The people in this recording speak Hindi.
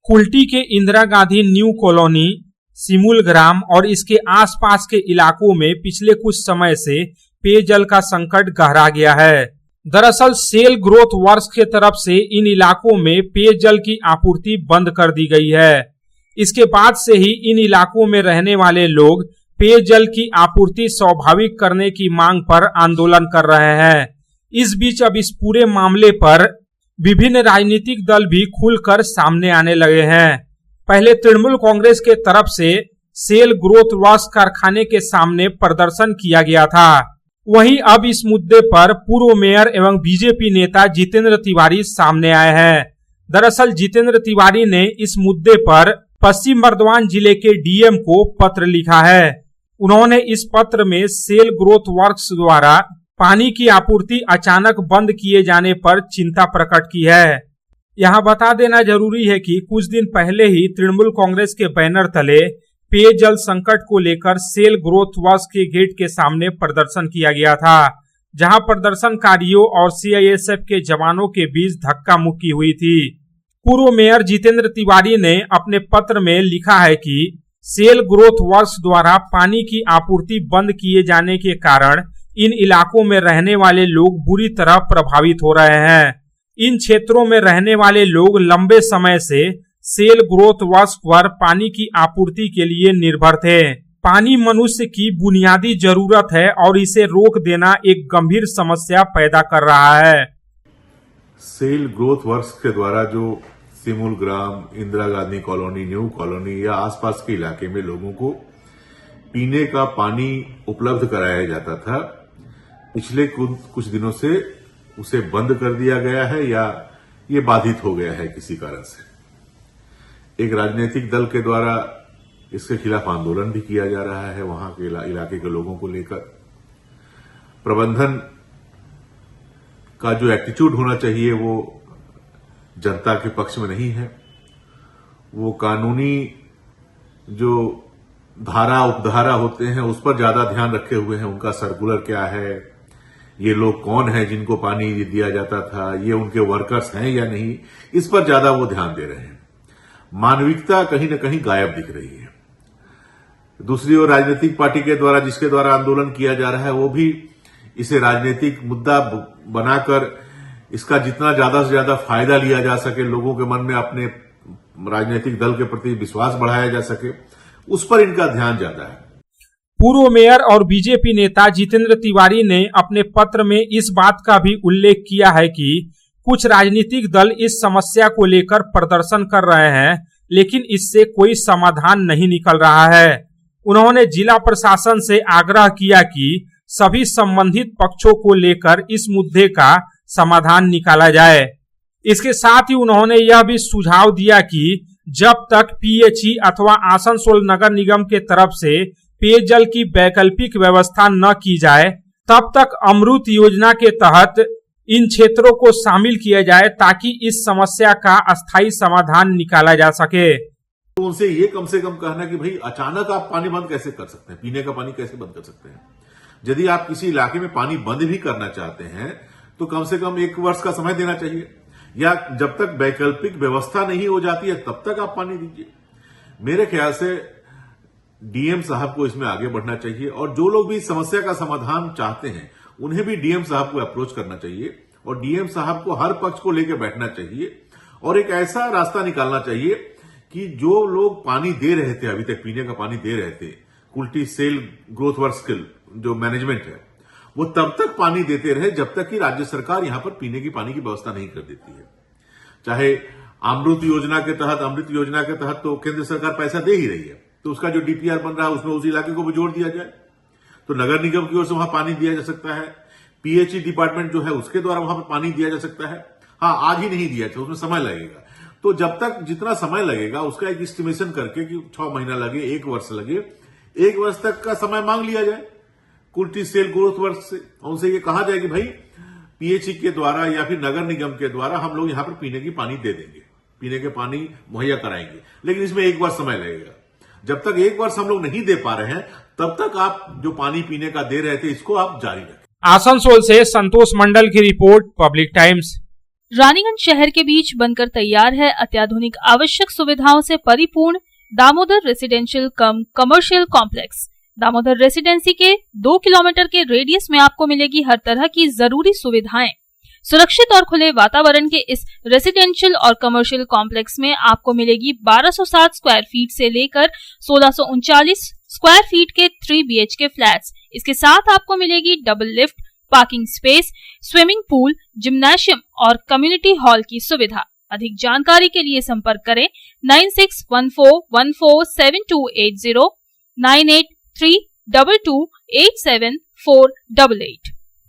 कुल्टी के इंदिरा गांधी न्यू कॉलोनी, सिमुल ग्राम और इसके आसपास के इलाकों में पिछले कुछ समय से पेयजल का संकट गहरा गया है। दरअसल सेल ग्रोथ वर्क्स के तरफ से इन इलाकों में पेयजल की आपूर्ति बंद कर दी गई है। इसके बाद से ही इन इलाकों में रहने वाले लोग पेयजल की आपूर्ति स्वाभाविक करने की मांग पर आंदोलन कर रहे हैं। इस बीच अब इस पूरे मामले पर विभिन्न राजनीतिक दल भी खुलकर सामने आने लगे हैं। पहले तृणमूल कांग्रेस के तरफ से सेल ग्रोथ वर्क्स कारखाने के सामने प्रदर्शन किया गया था। वहीं अब इस मुद्दे पर पूर्व मेयर एवं बीजेपी नेता जितेंद्र तिवारी सामने आए हैं। दरअसल जितेंद्र तिवारी ने इस मुद्दे पर पश्चिम बर्धमान जिले के डीएम को पत्र लिखा है। उन्होंने इस पत्र में सेल ग्रोथ वर्क्स द्वारा पानी की आपूर्ति अचानक बंद किए जाने पर चिंता प्रकट की है। यहाँ बता देना जरूरी है कि कुछ दिन पहले ही तृणमूल कांग्रेस के बैनर तले पेयजल संकट को लेकर सेल ग्रोथ वर्क्स के गेट के सामने प्रदर्शन किया गया था, जहां प्रदर्शनकारियों और सीआईएसएफ के जवानों के बीच धक्का मुक्की हुई थी। पूर्व मेयर जितेंद्र तिवारी ने अपने पत्र में लिखा है कि सेल ग्रोथ वर्क्स द्वारा पानी की आपूर्ति बंद किए जाने के कारण इन इलाकों में रहने वाले लोग बुरी तरह प्रभावित हो रहे हैं। इन क्षेत्रों में रहने वाले लोग लंबे समय से सेल ग्रोथ वर्क्स पर पानी की आपूर्ति के लिए निर्भर थे। पानी मनुष्य की बुनियादी जरूरत है और इसे रोक देना एक गंभीर समस्या पैदा कर रहा है। सेल ग्रोथ वर्क्स के द्वारा जो सिमुल ग्राम, Indira Gandhi colony, new colony या आसपास के इलाके में लोगों को पीने का पानी उपलब्ध कराया जाता था, पिछले कुछ दिनों से उसे बंद कर दिया गया है या ये बाधित हो गया है किसी कारण से। एक राजनीतिक दल के द्वारा इसके खिलाफ आंदोलन भी किया जा रहा है। वहां के इलाके के लोगों को लेकर प्रबंधन का जो एटीट्यूड होना चाहिए वो जनता के पक्ष में नहीं है। वो कानूनी जो धारा उपधारा होते हैं उस पर ज्यादा ध्यान रखे हुए हैं। उनका सर्कुलर क्या है, ये लोग कौन है जिनको पानी दिया जाता था, ये उनके वर्कर्स हैं या नहीं, इस पर ज्यादा वो ध्यान दे रहे हैं। मानविकता कहीं न कहीं गायब दिख रही है। दूसरी ओर राजनीतिक पार्टी के द्वारा जिसके द्वारा आंदोलन किया जा रहा है वो भी इसे राजनीतिक मुद्दा बनाकर इसका जितना ज्यादा से ज्यादा फायदा लिया जा सके, लोगों के मन में अपने राजनीतिक दल के प्रति विश्वास बढ़ाया जा सके, उस पर इनका ध्यान ज्यादा है। पूर्व मेयर और बीजेपी नेता जितेंद्र तिवारी ने अपने पत्र में इस बात का भी उल्लेख किया है कि कुछ राजनीतिक दल इस समस्या को लेकर प्रदर्शन कर रहे हैं, लेकिन इससे कोई समाधान नहीं निकल रहा है। उन्होंने जिला प्रशासन से आग्रह किया कि सभी संबंधित पक्षों को लेकर इस मुद्दे का समाधान निकाला जाए। इसके साथ ही उन्होंने यह भी सुझाव दिया कि जब तक पीएचई अथवा आसनसोल नगर निगम के तरफ से पेयजल की वैकल्पिक व्यवस्था न की जाए, तब तक अमृत योजना के तहत इन क्षेत्रों को शामिल किया जाए ताकि इस समस्या का अस्थायी समाधान निकाला जा सके। तो उनसे ये कम से कम कहना कि भाई अचानक आप पानी बंद कैसे कर सकते हैं, पीने का पानी कैसे बंद कर सकते हैं। यदि आप किसी इलाके में पानी बंद भी करना चाहते हैं तो कम से कम 1 वर्ष का समय देना चाहिए, या जब तक वैकल्पिक व्यवस्था नहीं हो जाती है तब तक आप पानी दीजिए। मेरे ख्याल से डीएम साहब को इसमें आगे बढ़ना चाहिए और जो लोग भी इस समस्या का समाधान चाहते हैं उन्हें भी डीएम साहब को अप्रोच करना चाहिए और डीएम साहब को हर पक्ष को लेकर बैठना चाहिए और एक ऐसा रास्ता निकालना चाहिए कि जो लोग पानी दे रहे थे, अभी तक पीने का पानी दे रहे थे, कुल्टी सेल ग्रोथ वर्क्स के जो मैनेजमेंट है वो तब तक पानी देते रहे जब तक कि राज्य सरकार यहां पर पीने की पानी की व्यवस्था नहीं कर देती है। चाहे अमृत योजना के तहत तो केंद्र सरकार पैसा दे ही रही है, तो उसका जो डीपीआर बन रहा है उसमें उस इलाके को भी जोड़ दिया जाए तो नगर निगम की ओर से वहां पानी दिया जा सकता है। पीएचई डिपार्टमेंट जो है उसके द्वारा वहां पर पानी दिया जा सकता है। हाँ, आज ही नहीं दिया था, उसमें समय लगेगा। तो जब तक जितना समय लगेगा उसका एक एस्टिमेशन करके कि 6 महीना लगे, 1 वर्ष लगे, 1 वर्ष तक का समय मांग लिया जाए कुल्टी सेल ग्रोथ वर्क्स से। उनसे ये कहा जाए कि भाई पीएचई के द्वारा या फिर नगर निगम के द्वारा हम लोग यहां पर पीने की पानी दे देंगे, पीने के पानी मुहैया कराएंगे, लेकिन इसमें 1 वर्ष समय लगेगा। जब तक 1 वर्ष हम लोग नहीं दे पा रहे हैं तब तक आप जो पानी पीने का दे रहे थे इसको आप जारी रखें। आसनसोल से संतोष मंडल की रिपोर्ट, पब्लिक टाइम्स। रानीगंज शहर के बीच बनकर तैयार है अत्याधुनिक आवश्यक सुविधाओं से परिपूर्ण दामोदर रेसिडेंशियल कम कमर्शियल कॉम्प्लेक्स। दामोदर रेसिडेंसी के 2 किलोमीटर के रेडियस में आपको मिलेगी हर तरह की जरूरी सुविधाएं। सुरक्षित और खुले वातावरण के इस रेसिडेंशियल और कमर्शियल कॉम्प्लेक्स में आपको मिलेगी 1260 स्क्वायर फीट से लेकर 1639 स्क्वायर फीट के 3 BHK फ्लैट्स। इसके साथ आपको मिलेगी double lift, parking space, swimming pool, gymnasium और कम्युनिटी हॉल की सुविधा। अधिक जानकारी के लिए संपर्क करें 9614147280, 9832287488।